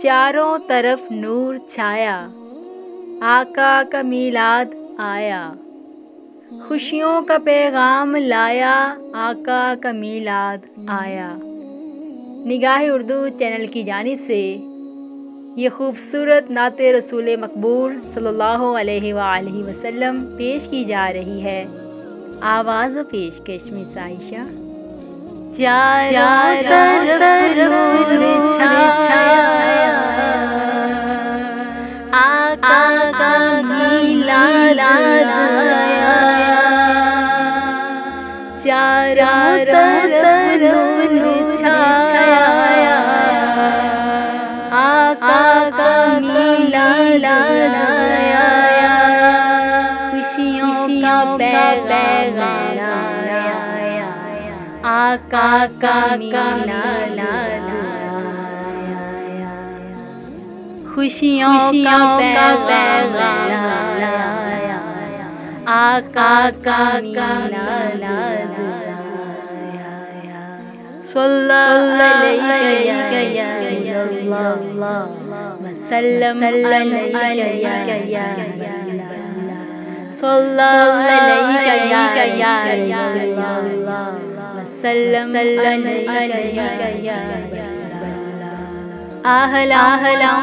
चारों तरफ नूर छाया, आका का मीलाद आया। खुशियों का पैगाम लाया, आका का मीलाद आया। निगाह उर्दू चैनल की जानिब से ये खूबसूरत नाते रसूल मकबूल सल्लल्लाहु अलैहि वसल्लम पेश की जा रही है। आवाज़ व पेशकश में साइशा। चारों तरफ नूर छाया, आका का मीलाद आया। चारों तरफ नूर छाया, आका का मीलाद आया। खुशियों का पैगाम आया, आका का मीलाद आया। खुशियों का पैगाम आया, आका का मीलाद आया। सल्लल्लाहु अलैहि या रसूलल्लाह वसल्लम अलैका या सल्लल्लाहु अलैहि या रसूलल्लाह वसल्लम अलैका या अहला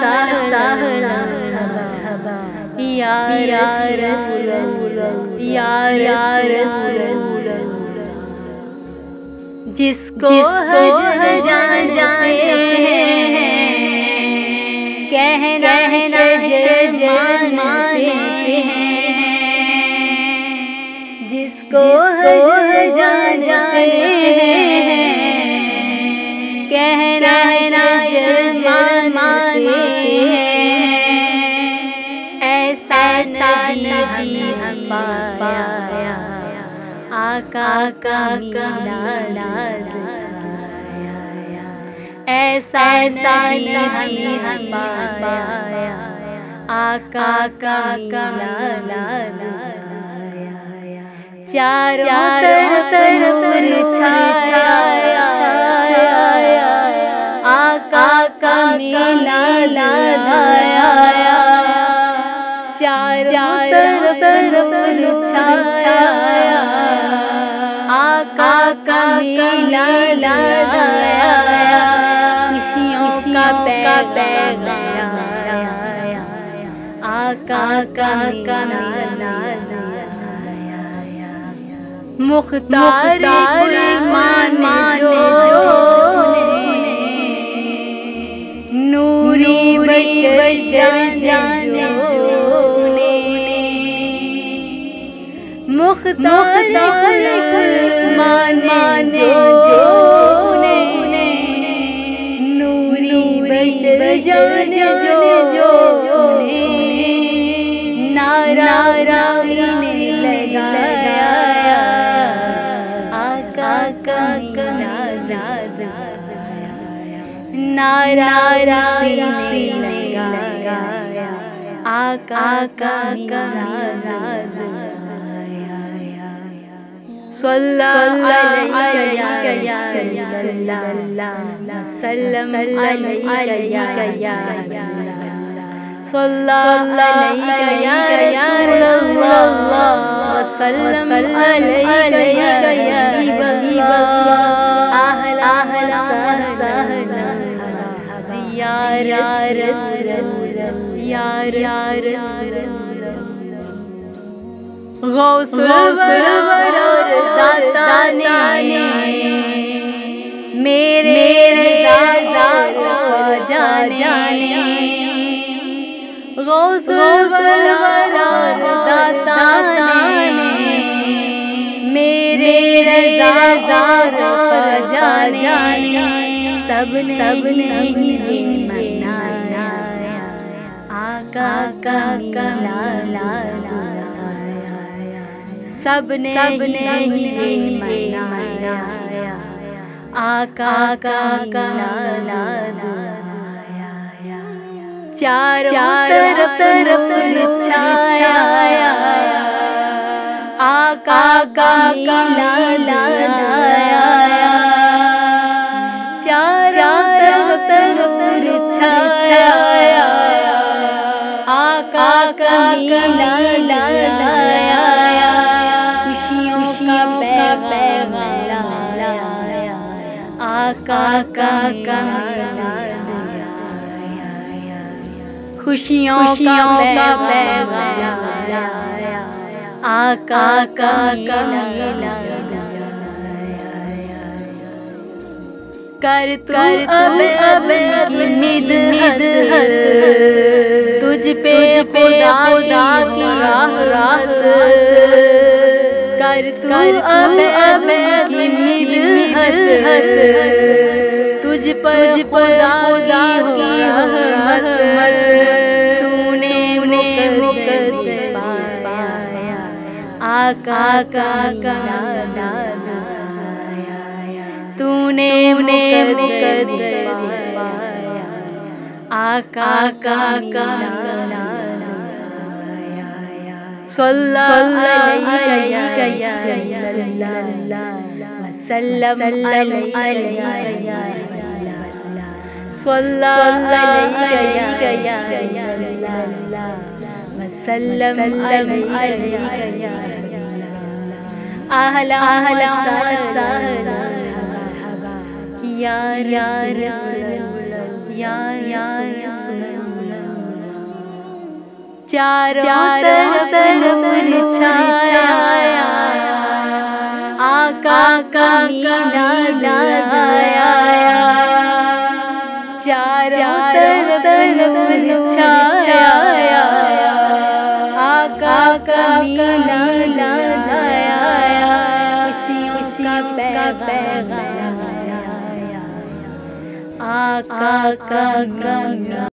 सहला या रसूलल्लाह या रसूलल्लाह। जिसको जानते हैं कहना शजर मानते हैं। जिसको जानते हैं कहना शजर मानते हैं। ऐसा नबी हम पाया, आका का मीलाद आया। ऐसा नबी हम पाया, आका का मीलाद आया। चारों तरफ नूर छाया, आका का मीलाद आया। चारों तरफ नूर छाया, आका का मीलाद आया। खुशियों का पैगाम आया, आका का मीलाद आया। मुख्तार मान जो नूरी बशर जाने मुख्तार मान जो नूरी बशर जाने जो नारा सीने लगाया, आका का मीलाद आया। नारा सीने लगाया, आका का मीलाद आया। सल्लल्लाहु अलैहि या रसूलल्लाह वसल्लम अलैका या सल्लल्लाहु अलैहि या रसूलल्लाह वसल्लम अलैका या अहला सहला या रसूलल्लाह या रसूलल्लाह। गौसुल बरर दाता ने मेरे दादा को जाने। गौसुल बरर दाता ने मेरे दादा को जाने। सबने ही मनाया, आका का मीलाद आया। सबने ही मनाया, आका का मीलाद आया। चारों तरफ छाया, आका का मीलाद आया। चारों तरफ छाया, का मीलाद आया, खुशियों का पैगाम लाया, आका का मीलाद आया, खुशियों का पैगाम लाया, आका का मीलाद कर तू अब की मिदहत, तुझ पे खुदा की राहत, कर तू अब की मिदहत, तुझ पर खुदा की रहमत, तूने मुकद्दर पाया, आका का नाम तूने मुकद्दर पाया, आका का नाम सल्लल्लाहु अलैहि वसल्लम अलैया, सल्लल्लाहु अलैहि वसल्लम अलैया, अहला सहला या रसूल, या रसूल, चारों तरफ छाया, आका का मीलाद आया, चारों तरफ छाया, आका का मीलाद आया, खुशियों का पैगाम आका का